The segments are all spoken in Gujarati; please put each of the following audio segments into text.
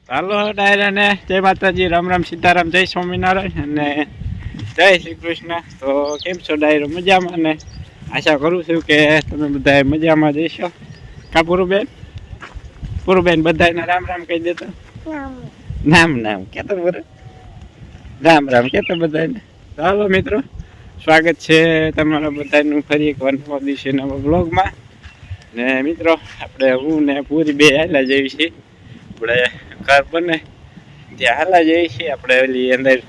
હાલો ડાયરાને જય માતાજી, રામ રામ, સીતારામ, જય સ્વામિનારાયણ અને જય શ્રી કૃષ્ણ. તો કેમ છો ડાયરો? મજામાં ને? આશા કરું છું કે તમે બધા મજામાં જઈશો. કા પૂરુબેન? પૂરુબેન બધાને રામ રામ કહી દેતો. નામ નામ કેતો પૂરું રામ રામ કેતો બધાને. ચાલો મિત્રો, સ્વાગત છે તમારા બધાનું ફરી એક વાર નવા દિવસે નવા બ્લોગમાં. ને મિત્રો આપણે હું ને પૂરી બે હાલા જેવી છીએ. આપણે ઘર બને ત્યાં હાલા જઈએ છીએ. આપણે ઓલી અંદર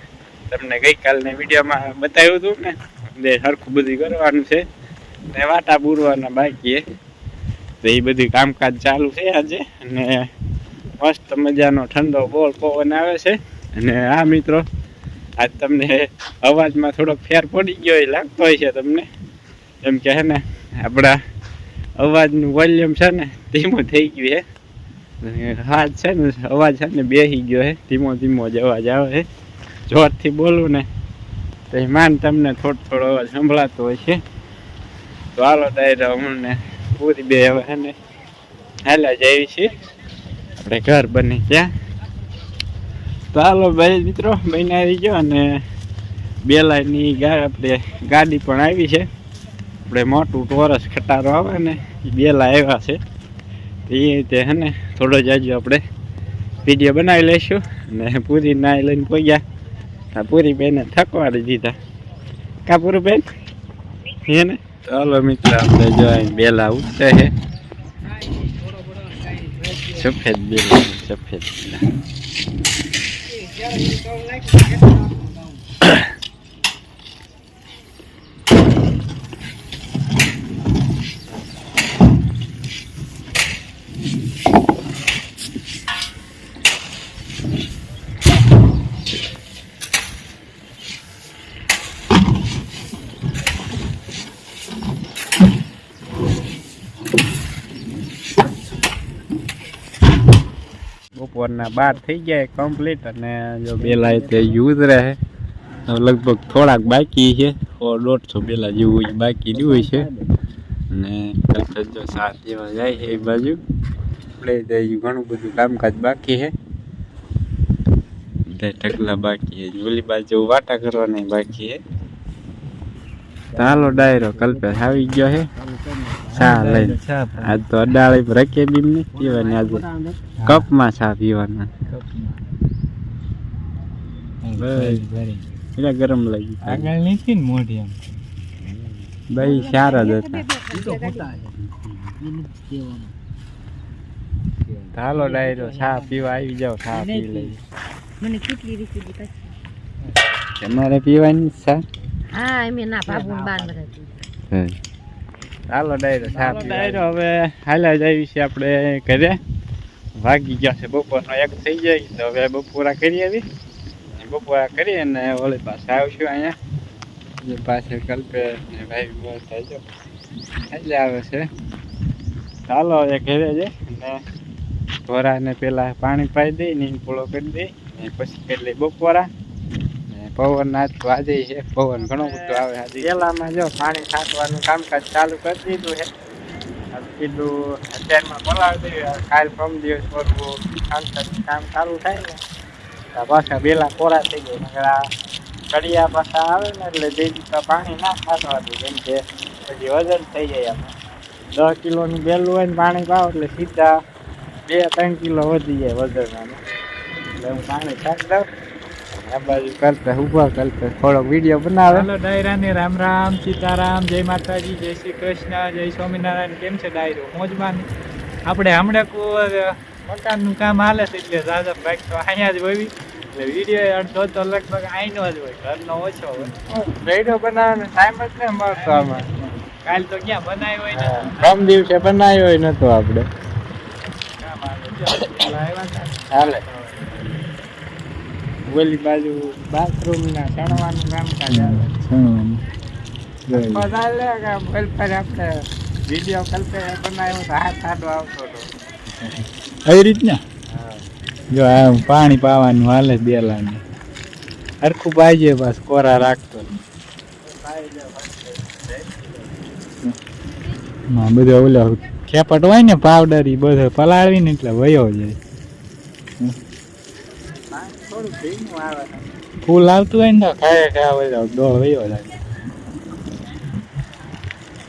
તમને ગઈકાલની વિડીયોમાં બતાવ્યું હતું ને, બે સરખું બધું કરવાનું છે ને વાટા પૂરવાના બાકી તો એ બધું કામકાજ ચાલુ છે આજે. અને મસ્ત મજાનો ઠંડો બોલ પવન આવે છે. અને આ મિત્રો આજ તમને અવાજમાં થોડોક ફેર પડી ગયો એ લાગતો હોય છે તમને, એમ કે હે ને આપણા અવાજનું વોલ્યુમ છે ને ધીમું થઈ ગયું છે. હાથ છે ને અવાજ છે ને બેસી ગયો છે, ધીમો ધીમો જ અવાજ આવે છે. જોરથી બોલું ને તો માન તમને થોડો થોડો અવાજ સંભળાતો હોય છે. તો હાલો ડાયરો અમને પૂરી બે હવે છે ને હાલા જઈએ છીએ આપણે ઘર બની ત્યાં. તો હાલો ભાઈ મિત્રો બની આવી ગયો. અને બેલાની આપણે ગાડી પણ આવી છે. આપણે મોટું ટોરસ ખટારો આવે ને એ બેલા આવ્યા છે. એ રીતે હે ને થોડો જાજો આપણે વિડીયો બનાવી લઈશું. અને પૂરી ના લઈને પહોંચ્યા પૂરી બેને થકવાડી દીધા. કા પૂરું બેન હે ને? ચાલો મિત્ર આપણે જો બેલા ઉઠે છે, સફેદ બેલા સફેદ બેલા. બપોરના 12 થઈ ગયા કમ્પ્લીટ. અને જો બેલા તે યુઝ રહે લગભગ થોડાક બાકી છે, 150 બેલા જેવું બાકી રહ્યું છે. અને જો 7 જેવા જાય છે એ બાજુ આપણે ઘણું બધું કામકાજ બાકી છે. ઢગલા બાકી છે, ઓલી બાજુ વાટા કરવાના બાકી છે. ચાલો ડાયરો કલ્પેશ આવી ગયો છે ચા લઈને. આજ તો અડાળી રકે બીમ ની પીવાની, આજે કપમાં ચા પીવાના. એટલે ગરમ લાગી આગળ નથી ને મોઢી એમ ભાઈ સારા જ હતા. ચાલો ડાયરો ચા પીવા આવી જાવ, ચા પી લઈ. મને કેટલી રીતિ તમારે પીવાની ચા? હા એમ ના બાબુ બાર બધા. ચાલો ડાયરો ચા ડાયરો હવે હાલ્યા જઈએ છીએ આપણે ઘરે. વાગી ગયા છે બપોરનો 1 થઈ જાય. તો હવે બપોરા કરી આવી, બપોરા કરી અને ઓલી પાસે આવશું અહીંયા જે પાસે કલ્પેશ ને ભાઈ બસ થાય એટલે આવે છે. ચાલો હવે ઘરે જઈ અને ઢોરાને પેલા પાણી પાઈ દઈ, નીમ પૂળો કરી દઈ ને પછી કરી લઈ બપોરા. પવન આજ તો આજે છે, પવન ઘણો બધો આવે. આજે પેલામાં જો પાણી છાંટવાનું કામકાજ ચાલુ કરી દીધું છે. કીધું અત્યારમાં બોલાવી દઈએ, કાલ પરમ દિવસ કરવું કામ ચાલુ થાય ને પાછા બેલા કોરા થઈ જાય. કડિયા પાછા આવે ને એટલે જે પાણી ના છાંટવા દે, કેમ કે પછી વજન થઈ જાય. આપણે 10 કિલોનું બેલું હોય ને પાણી પાવ એટલે સીધા 2-3 કિલો વધી જાય વજનમાં. એટલે હું પાણી છાંટી દઉં. આ બાજુ કરતા ઉભા કરતા થોડોક વિડીયો બનાવે. હાલો ડાયરાને રામ રામ, સીતારામ, જય માતાજી, જય શ્રી કૃષ્ણ, જય સ્વામિનારાયણ. કેમ છે ડાયરો? મોજમાં. આપણે હમણાં મકાનનું કામ હાલે છે એટલે દાદા બાઈક તો અહીંયા જ હોય એટલે વિડીયો અડધો તો લગભગ અહીંનો જ હોય, ઘરનો ઓછો હોય. વિડીયો બનાવવાનો ટાઈમ જ નહીં મળતો આમાં. કાલ તો ક્યાં બનાવ્યો હોય ને, કમ દિવસે બનાવ્યો હોય નતો આપણે. હાલે ઓલી બાજુ બાથરૂમ ના ચણવાનું કામકાજ આવે. આપણે વિડીયો કલ્પે બનાવ્યો તો હાથ આડો આવતો હતો એ રીતના. જો આ પાણી પાવાનું હાલે બેલાને હરખું પાઈજે, બસ કોરા રાખતો. બધો ઓલો ખેપટ હોય ને પાવડર એ બધો પલાળવીને એટલે વયો જાય. ફૂલ આવતું હોય ને તો ખાયા દોડ વયો લાગે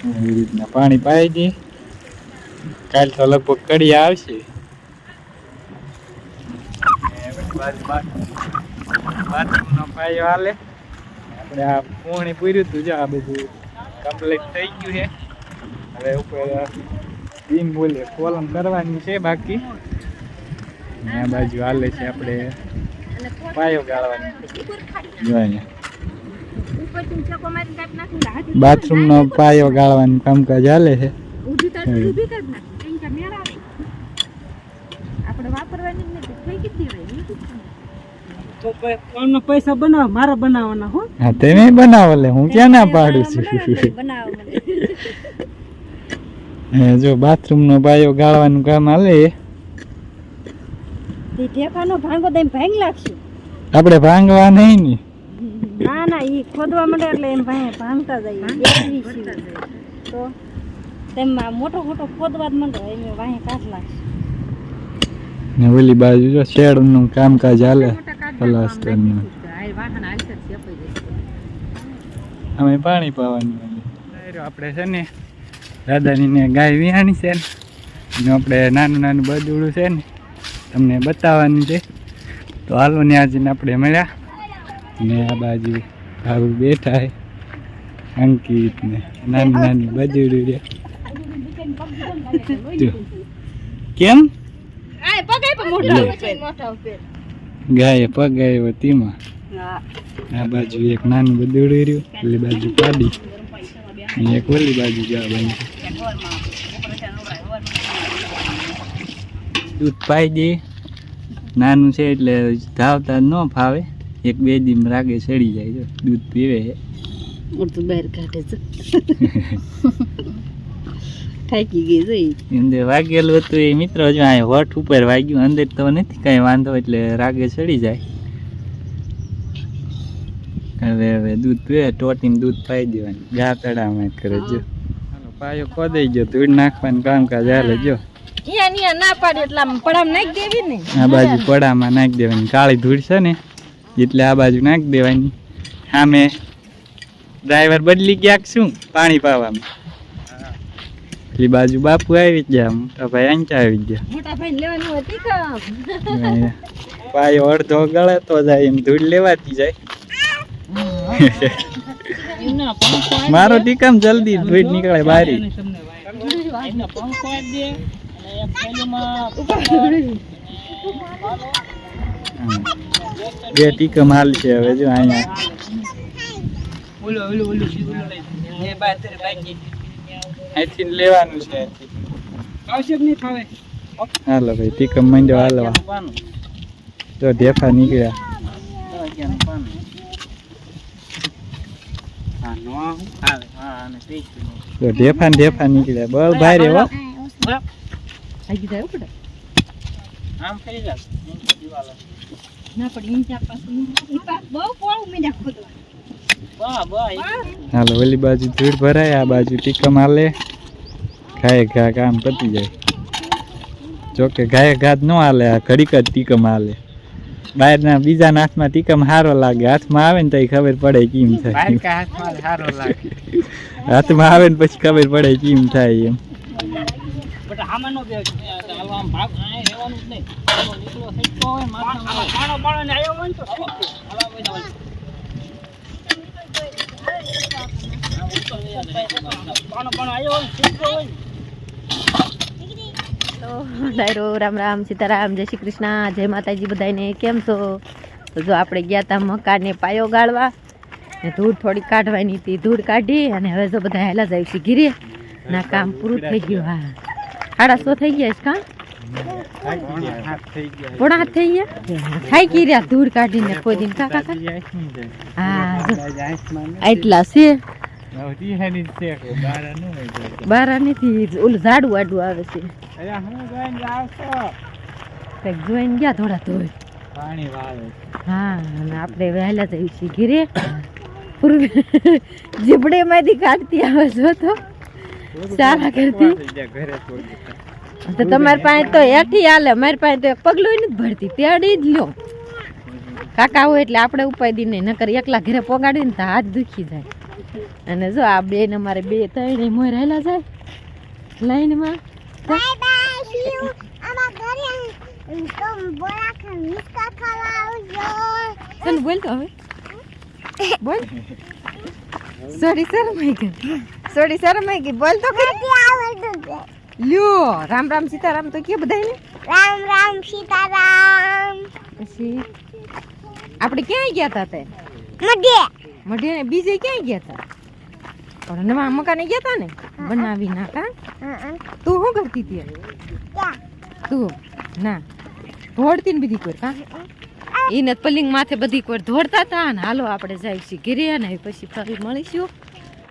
એવી રીતના પાણી પાઈ દઈએ કાલ તો લગભગ કડી આવશે બાથરૂમનો પાયો હાલે આપણે આ પોણી પૂર્યું હતું જો આ બધું કમ્પ્લીટ થઈ ગયું છે હવે ઉપર બીમ બોલે કોલમ કરવાની છે બાકી આ બાજુ હાલે છે આપણે પાયો ગાળવાની જોઈએ બાથરૂમનો પાયો ગાળવાનું કામકાજ હાલે છે પૈસા બનાવ મારા બનાવવાના હો હા તમે બનાવો લે હું ક્યાં ના પાડું છું જો બાથરૂમ નો પાયો ગાળવાનું કામ હાલે ઢેફાનો ભાંગો દઈને ભાંગ લાગશું આપણે ભાંગવા નહીં ને ના ઈ ખોદવા માંડે એટલે એમ ભાંગતા જાય તો તેમાં મોટો ખોદવા જ માંડે એમ વાહે કાઢ લાગશે ને ઓલી બાજુ જો શેડ નું કામકાજ હાલે પ્લાસ્ટર નું અમે પાણી પાવાનું આપણે છે ને દાદાની ને ગાય વિહાણી છે ને આપણે નાનું બદુડું છે ને તમને બતાવવાનું છે તો હાલો ને આજે આપણે મળ્યા ને આ બાજુ ભાવ બેઠા હે અંકિત ને નાની બદુડું રે કેમ ગાય પગાયો તેમાં આ બાજુ એક નાનું બદુડું રહ્યું પેલી બાજુ પાડી એક ઓલી બાજુ જા બની દૂધ પાઈ દે નાનું છે એટલે ધાવતા ન ફાવે એક બે દિન રાગે ચડી જાય છે દૂધ પીવે બહાર કાઢે છે થાકી ગઈ જઈ અંદર વાગેલું હતું એ મિત્ર જો આ હોઠ ઉપર વાગ્યું અંદર તો નથી કઈ વાંધો એટલે રાગે ચડી જાય હવે દૂધ પીવે ટોટીને દૂધ પાઈ દેવાનું ગા તળામાં કરે જો પાયો ખોદાઈ ગયો ધૂળ નાખવાનું કામકાજ હાલે જો ના પાડે એટલે પડામ નાખી દેવી ને આ બાજુ પડામાં નાખી દેવાની કાળી ધૂળ છે ને એટલે આ બાજુ નાખી દેવાની સામે ડ્રાઈવર બદલી ગયા શું પાણી પાવામાં પેલી બાજુ બાપુ આવી ગયા મોટા ભાઈ આંચા આવી ગયા મોટા ભાઈ લેવાનું હતી કામ પાયો અડધો ગળે તો જાય એમ ધૂળ લેવાતી જાય મારો ટીકમ જલ્દી ધૂળ નીકળે બારી બે ટીકમ હાલ છે હવે જો અહીંયા અહીંથી લેવાનું છે હાલો ભાઈ ટીકમ મંડ્યો હાલવા તો ઢેફા નીકળ્યા તો ઢેફા નીકળ્યા બળ ભાઈ રે આમ કરી જા ના પડી ઇંચા પાછું ઈ પાક બહુ પોળું મીડા ખોદવા હાલો ઓલી બાજુ ધૂળ ભરાય આ બાજુ ટીકમ હાલે ગાય ઘા કામ પતી જાય જોકે ગાય ઘાત ન હાલે આ ઘડીક જ ટીકમ હાલે બહારના બીજા હાથમાં ટીકમ સારો લાગે હાથમાં આવે ને તો ખબર પડે કેમ થાય હાથમાં આવે ને પછી ખબર પડે કેમ થાય એમ ડાયરો રામ રામ સીતારામ જય શ્રી કૃષ્ણ જય માતાજી બધાને કેમ છો તો જો આપણે ગયા હતા મકાને પાયો ગાળવા ને ધૂળ થોડી કાઢવાની હતી ધૂળ કાઢી અને હવે જો બધા હેલા જાય છે ઘીરે ના કામ પૂરું થઈ ગયું હા 8:30 થઈ ગયા છે કા પોણા હાથ થઈ ગયા થાય કી રહ્યા ધૂળ કાઢીને કોઈ દિન કાકા હા એટલા છે બારા નથી ઓલું ઝાડું વાડું આવે છે જોઈને ગયા થોડા ધોઈ હા અને આપણે વહેલા જઈએ છીએ ઘીરે જીબડે માંથી કાઢતી આવે છો તો સારા કરતી તો તમારી પાસે તો હેઠી હાલે મારી પાસે તો પગલું નથી ભરતી તેડી જ લો કાકા હોય એટલે આપણે ઉપાડી નહીં, નકર એકલા ઘરે પોગાડીને તો હાથ દુખી જાય. અને જો આ બેન અમારે 2-3 મોર હેલા જાય લાઈનમાં. બાય બાય સી યુ અમાર ઘરે તો બોલા ખા મિસ્કા ખાવા આવજો. ચાલ બોલ તો હવે બોલ. સોરી શરમાઈ ગઈ બોલ તો ખરી. નથી આવડતું છે. લ્યો રામ રામ સીતારામ તો કે બધાયને. રામ રામ સીતારામ. પછી આપણે ક્યાં ગયા હતા તે મધ્ય મઢે ને બીજે ક્યાં ગયા હતા? પણ નવા મકાને ગયા હતા ને બનાવી નાખા. તું શું કરતી હતી? ક્યાં તું ના ધોડતી ને બધી કોઈ કા એને પલિંગ માથે બધી કોઈ ધોડતા હતા ને. હાલો આપણે જાય છીએ ઘરે ને પછી ફરી મળીશું.